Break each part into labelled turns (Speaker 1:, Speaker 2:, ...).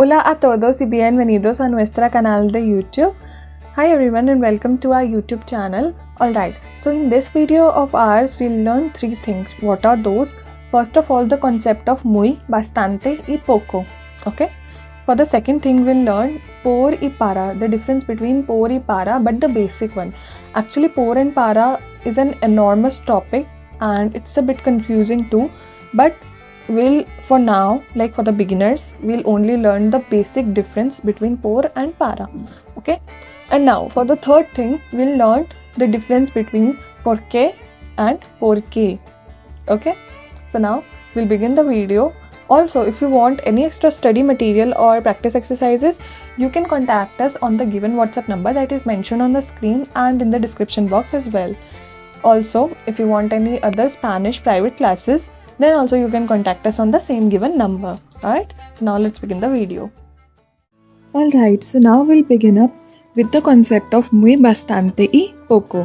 Speaker 1: Hola a todos y bienvenidos a nuestro canal de YouTube. Hi everyone and welcome to our YouTube channel. Alright, so in this video of ours we'll learn three things. What are those? First of all, the concept of muy, bastante y poco. Okay. For the second thing we'll learn por y para, the difference between por y para, but the basic one. Actually por and para is an enormous topic and it's a bit confusing too, but we'll, for now, like for the beginners, we'll only learn the basic difference between por and para. Okay. And now for the third thing, we'll learn the difference between porque and porque. Okay. So now we'll begin the video. Also, if you want any extra study material or practice exercises, you can contact us on the given WhatsApp number that is mentioned on the screen and in the description box as well. Also, if you want any other Spanish private classes, then also you can contact us on the same given number. Alright, so now let's begin the video. Alright, so now we'll begin up with the concept of muy, bastante y poco.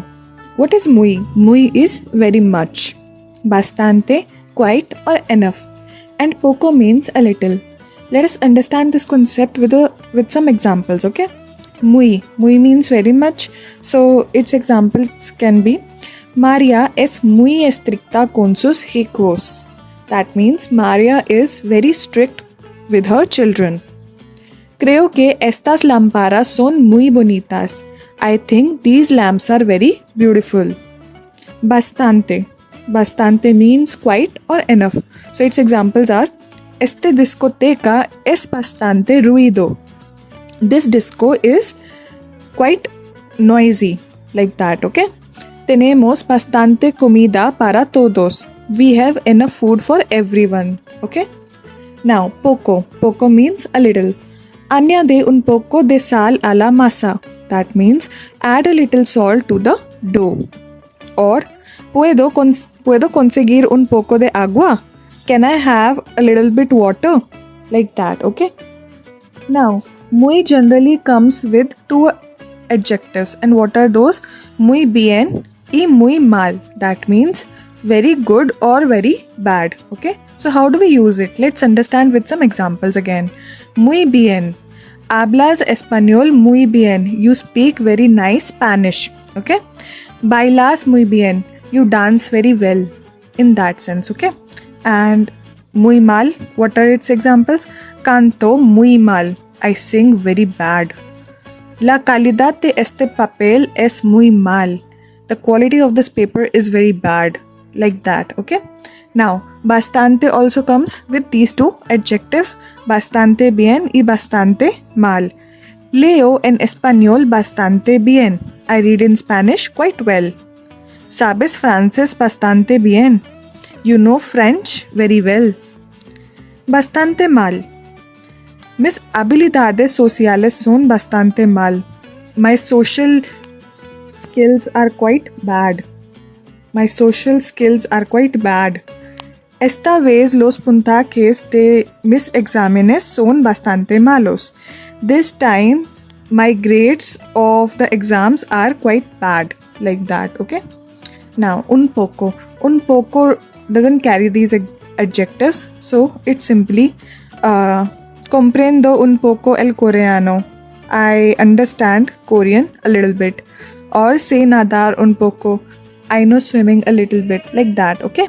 Speaker 1: What is muy? Muy is very much. Bastante, quite or enough. And poco means a little. Let us understand this concept with some examples, okay? Muy means very much. So its examples can be María es muy estricta con sus hijos. That means Maria is very strict with her children. Creo que estas lámparas son muy bonitas. I think these lamps are very beautiful. Bastante. Bastante means quite or enough. So its examples are Esta discoteca es bastante ruido. This disco is quite noisy. Like that, okay? Tenemos bastante comida para todos. We have enough food for everyone. Okay? Now, poco. Poco means a little. Añade un poco de sal a la masa. That means add a little salt to the dough. Or, puedo conseguir un poco de agua. Can I have a little bit water? Like that, okay? Now, muy generally comes with two adjectives. And what are those? Muy bien y muy mal. That means very good or very bad. Okay. So how do we use it? Let's understand with some examples again. Muy bien. Hablas español muy bien. You speak very nice Spanish. Okay. Bailas muy bien. You dance very well. In that sense. Okay. And muy mal. What are its examples? Canto muy mal. I sing very bad. La calidad de este papel es muy mal. The quality of this paper is very bad. Like that, okay? Now, bastante also comes with these two adjectives. Bastante bien y bastante mal. Leo en español bastante bien. I read in Spanish quite well. Sabes francés bastante bien. You know French very well. Bastante mal. Mis habilidades sociales son bastante mal. My social skills are quite bad. My social skills are quite bad. Esta vez los puntajes de mis exámenes son bastante malos. This time my grades of the exams are quite bad. Like that, okay? Now, un poco. Un poco doesn't carry these adjectives, so it's simply comprendo un poco el coreano. I understand Korean a little bit. Or say nadar un poco. I know swimming a little bit. Like that, okay?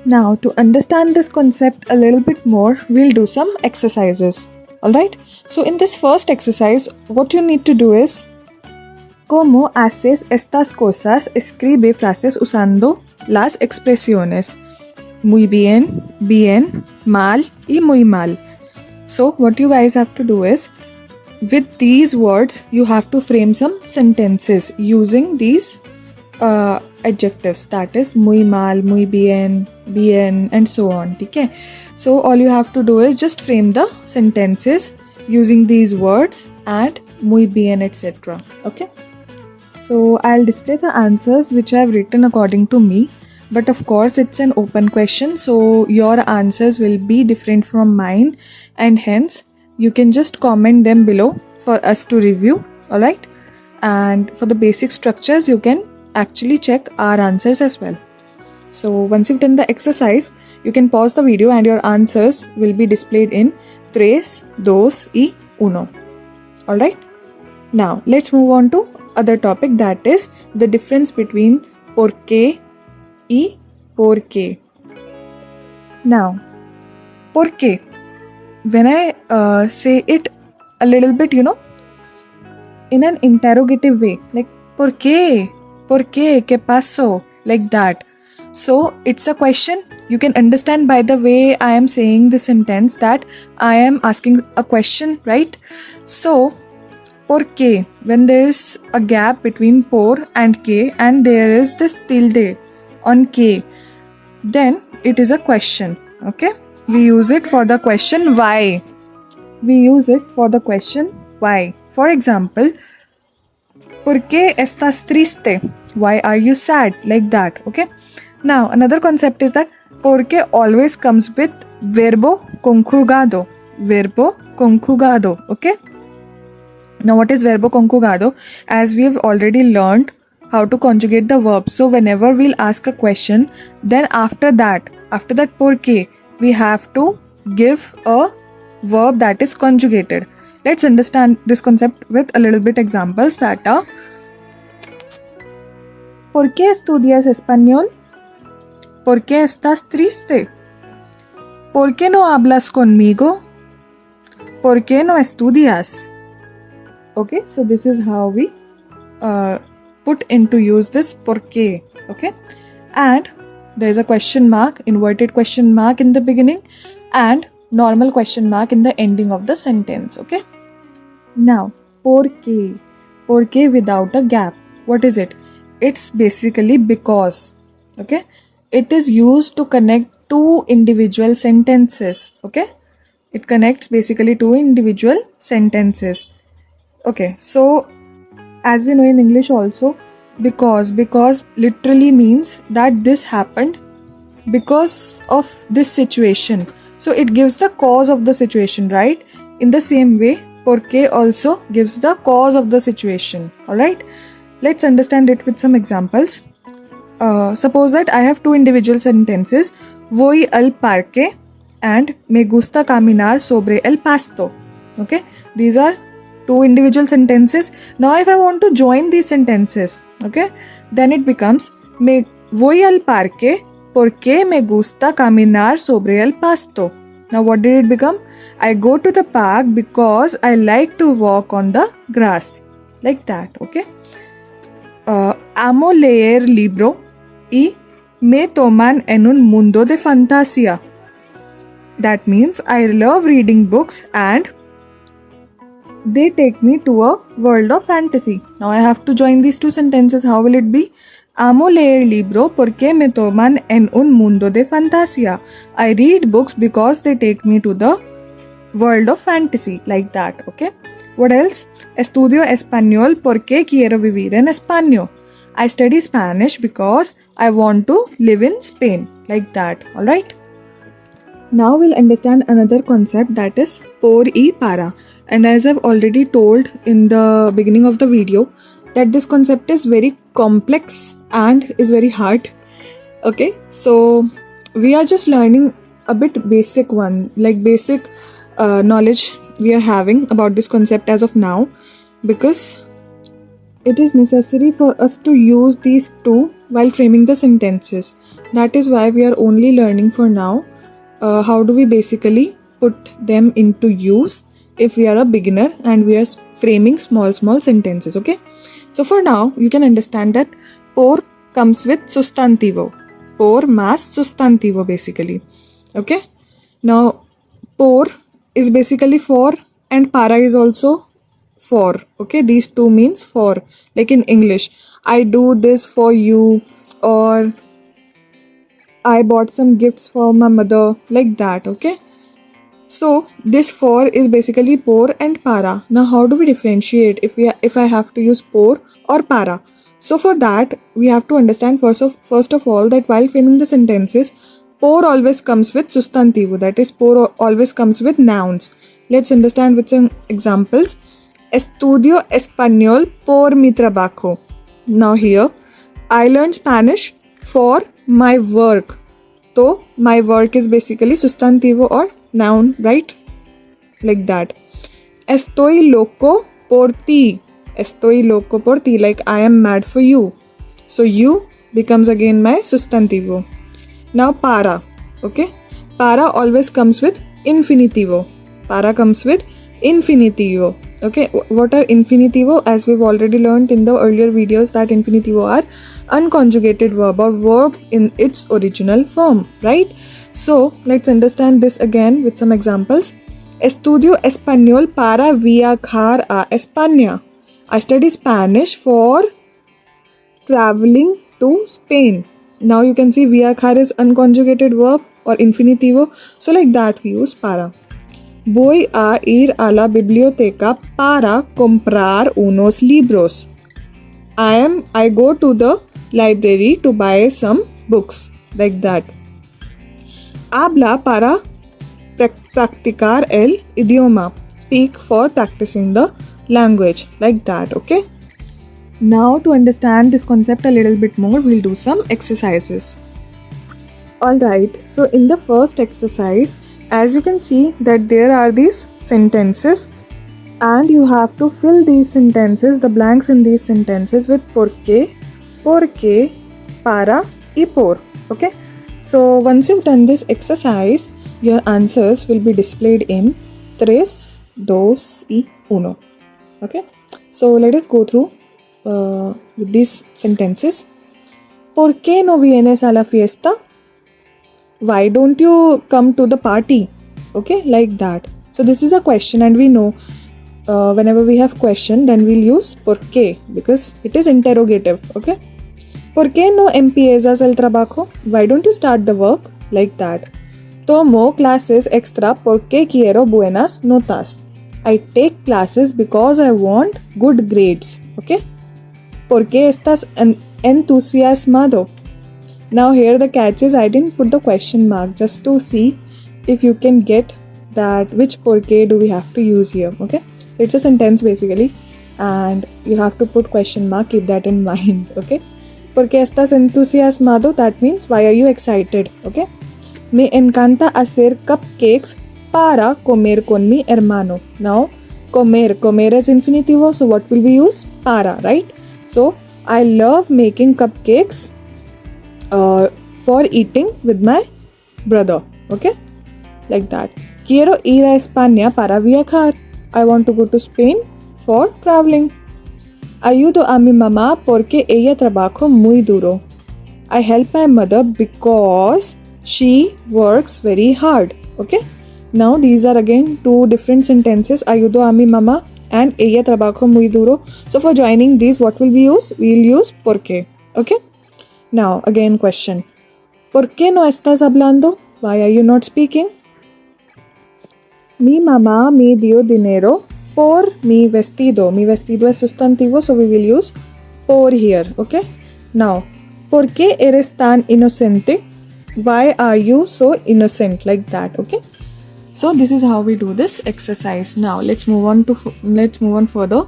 Speaker 1: Now, to understand this concept a little bit more, we'll do some exercises. Alright? So, in this first exercise, what you need to do is ¿Cómo haces estas cosas? Escribe frases usando las expresiones muy bien, bien, mal y muy mal. So, what you guys have to do is with these words, you have to frame some sentences using these adjectives. That is, muy mal, muy bien, bien, and so on. Okay? So, all you have to do is just frame the sentences using these words and muy bien, etc. Okay? So, I'll display the answers which I have written according to me. But of course, it's an open question. So, your answers will be different from mine. And hence, you can just comment them below for us to review. Alright? And for the basic structures, you can actually check our answers as well. So once you've done the exercise, you can pause the video and your answers will be displayed in tres, dos y uno. Alright? Now, let's move on to other topic, that is the difference between porque y porque. Now, porque, when I say it a little bit, in an interrogative way, like porque, ¿qué pasó? Like that. So, it's a question. You can understand by the way I am saying the sentence that I am asking a question, right? So, porque, when there is a gap between por and que and there is this tilde on que, then it is a question, okay? We use it for the question why. For example, ¿por qué estás triste? Why are you sad? Like that, okay? Now, another concept is that porque always comes with verbo conjugado. Okay? Now, what is verbo conjugado? As we have already learned how to conjugate the verb. So, whenever we'll ask a question, then after that porque, we have to give a verb that is conjugated. Let's understand this concept with a little bit examples that are: ¿Por qué estudias español? ¿Por qué estás triste? ¿Por qué no hablas conmigo? ¿Por qué no estudias? Okay, so this is how we put into use this porque, okay? And there is a question mark, inverted question mark in the beginning and normal question mark in the ending of the sentence, okay? Now, porque without a gap. What is it? It's basically because, okay? It is used to connect two individual sentences, okay? It connects basically two individual sentences. Okay, so as we know in English also, because literally means that this happened because of this situation. So it gives the cause of the situation, right? In the same way, porque also gives the cause of the situation. Alright? Let's understand it with some examples. Suppose that I have two individual sentences, voy al parque and me gusta caminar sobre el pasto. Okay? These are two individual sentences. Now if I want to join these sentences, okay, then it becomes me voy al parque porque me gusta caminar sobre el pasto. Now what did it become? I go to the park because I like to walk on the grass. Like that, okay? Amo leer libro y me toman en un mundo de fantasía. That means I love reading books and they take me to a world of fantasy. Now I have to join these two sentences. How will it be? Amo leer libro porque me toman en un mundo de fantasía. I read books because they take me to the world of fantasy. Like that, okay? What else? Estudio español porque quiero vivir en España. I study Spanish because I want to live in Spain. Like that, alright? Now we'll understand another concept, that is por y para. And as I've already told in the beginning of the video, that this concept is very complex and is very hard. Okay, so we are just learning a bit basic one, like basic knowledge we are having about this concept as of now, because it is necessary for us to use these two while framing the sentences. That is why we are only learning for now how do we basically put them into use if we are a beginner and we are framing small sentences, okay? So for now, you can understand that por comes with sustantivo. Por más sustantivo basically, okay? Now, por is basically for and para is also for, okay? These two means for. Like in English, I do this for you, or I bought some gifts for my mother, like that, okay? So this for is basically por and para. Now how do we differentiate if I have to use por or para? So for that, we have to understand first of all that while framing the sentences, por always comes with sustantivo, that is por always comes with nouns. Let's understand with some examples. Estudio español por mi trabajo. Now here, I learned Spanish for my work. So my work is basically sustantivo or noun, right? like that. Estoy loco por ti. Estoy loco por ti, like I am mad for you. So you becomes again my sustantivo. Now para, okay? Para always comes with infinitivo. Para comes with infinitivo. Okay, what are infinitivo? As we've already learned in the earlier videos, that infinitivo are unconjugated verb or verb in its original form, right? So let's understand this again with some examples. Estudio español para viajar a España. I study Spanish for traveling to Spain. Now you can see viajar is unconjugated verb or infinitivo. So like that we use para. Voy a ir a la biblioteca para comprar unos libros. I go to the library to buy some books, like that. Habla para practicar el idioma. Speak for practicing the language, like that, okay? Now to understand this concept a little bit more, we'll do some exercises. Alright, so in the first exercise, as you can see that there are these sentences and you have to fill these sentences, the blanks in these sentences with porque, para y por, okay? So once you've done this exercise, your answers will be displayed in 3, 2 y 1, okay? So let us go through with these sentences. ¿Por qué no vienes a la fiesta? Why don't you come to the party? Okay, like that. So this is a question and we know whenever we have question then we'll use porque because it is interrogative, okay? ¿Por qué no empiezas el trabajo? Why don't you start the work? Like that. Tomo clases extra porque quiero buenas notas. I take classes because I want good grades, okay? ¿Por qué estás entusiasmado? Now here the catch is I didn't put the question mark just to see if you can get that which porque do we have to use here, okay? So it's a sentence basically and you have to put question mark, keep that in mind, okay? ¿Por qué estás entusiasmado? That means why are you excited, okay? Me encanta hacer cupcakes para comer con mi hermano. Now comer is infinitivo, so what will we use? Para, right? So I love making cupcakes for eating with my brother, okay? Like that. Quiero ir a España para viajar. I want to go to Spain for traveling. Ayudo a mi mamá porque ella trabaja muy duro. I help my mother because she works very hard, okay? Now these are again two different sentences. Ayudo a mi mamá and ella trabaja muy duro. So for joining these, what will we use? We'll use porque, okay? Now, again question. ¿Por qué no estás hablando? Why are you not speaking? Mi mamá me dio dinero por mi vestido. Mi vestido es sustantivo, so we will use por here, okay? Now, ¿por qué eres tan inocente? Why are you so innocent? Like that, okay? So this is how we do this exercise. Now, let's move on further.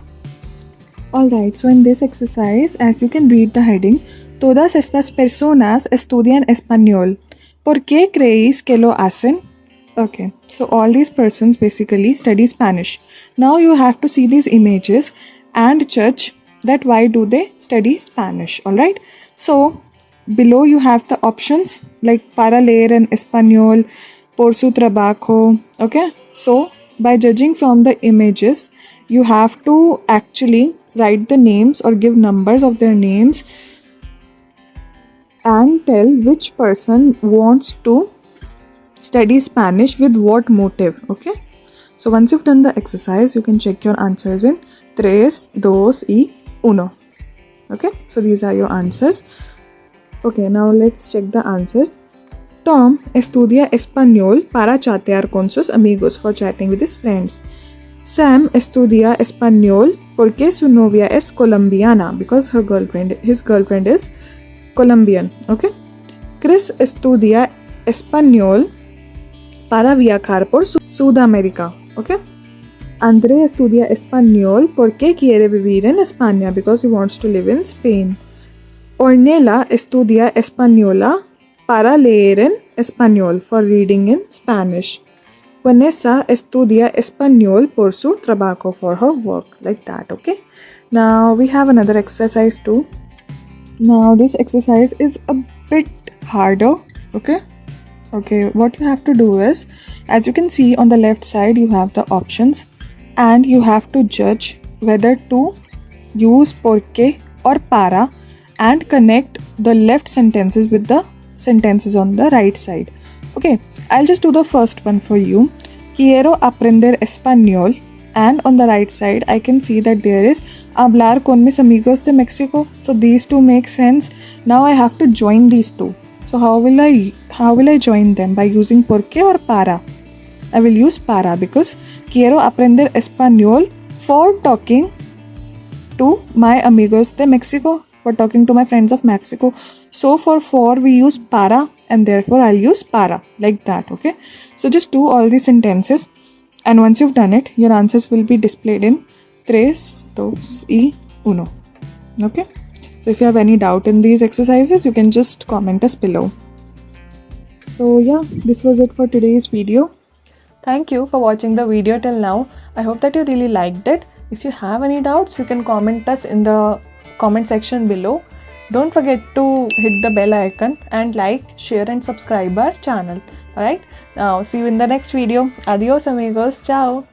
Speaker 1: Alright, so in this exercise, as you can read the heading, todas estas personas estudian español. ¿Por qué creéis que lo hacen? Okay, so all these persons basically study Spanish. Now you have to see these images and judge that why do they study Spanish, alright? So below you have the options like para leer en español, por su trabajo, okay? So by judging from the images, you have to actually write the names or give numbers of their names and tell which person wants to study Spanish with what motive, okay? So once you've done the exercise, you can check your answers in 3, 2 y 1. Okay, so these are your answers. Okay, now let's check the answers. Tom estudia español para chatear con sus amigos, for chatting with his friends. Sam estudia español porque su novia es colombiana, because his girlfriend is Colombian, okay? Chris estudia español para viajar por Sudamérica, okay? André estudia español porque quiere vivir en España, because he wants to live in Spain. Ornella estudia española para leer en español, for reading in Spanish. Vanessa estudia español por su trabajo, for her work, like that. Okay. Now we have another exercise too. Now this exercise is a bit harder. Okay. What you have to do is, as you can see on the left side, you have the options, and you have to judge whether to use porque or para and connect the left sentences with the sentences on the right side. Okay, I'll just do the first one for you. Quiero aprender español, and on the right side I can see that there is hablar con mis amigos de Mexico. So these two make sense. Now I have to join these two. So how will I join them? By using porque or para? I will use para because quiero aprender español for talking to my amigos de Mexico, for talking to my friends of Mexico. So for we use para, and therefore I'll use para, like that. Okay, so just do all these sentences, and once you've done it, your answers will be displayed in 3, 2 y 1. Okay, so if you have any doubt in these exercises, you can just comment us below. So yeah, this was it for today's video. Thank you for watching the video till now. I hope that you really liked it. If you have any doubts, you can comment us in the comment section below. Don't forget to hit the bell icon and like, share and subscribe our channel. Alright, now see you in the next video. Adios amigos, ciao.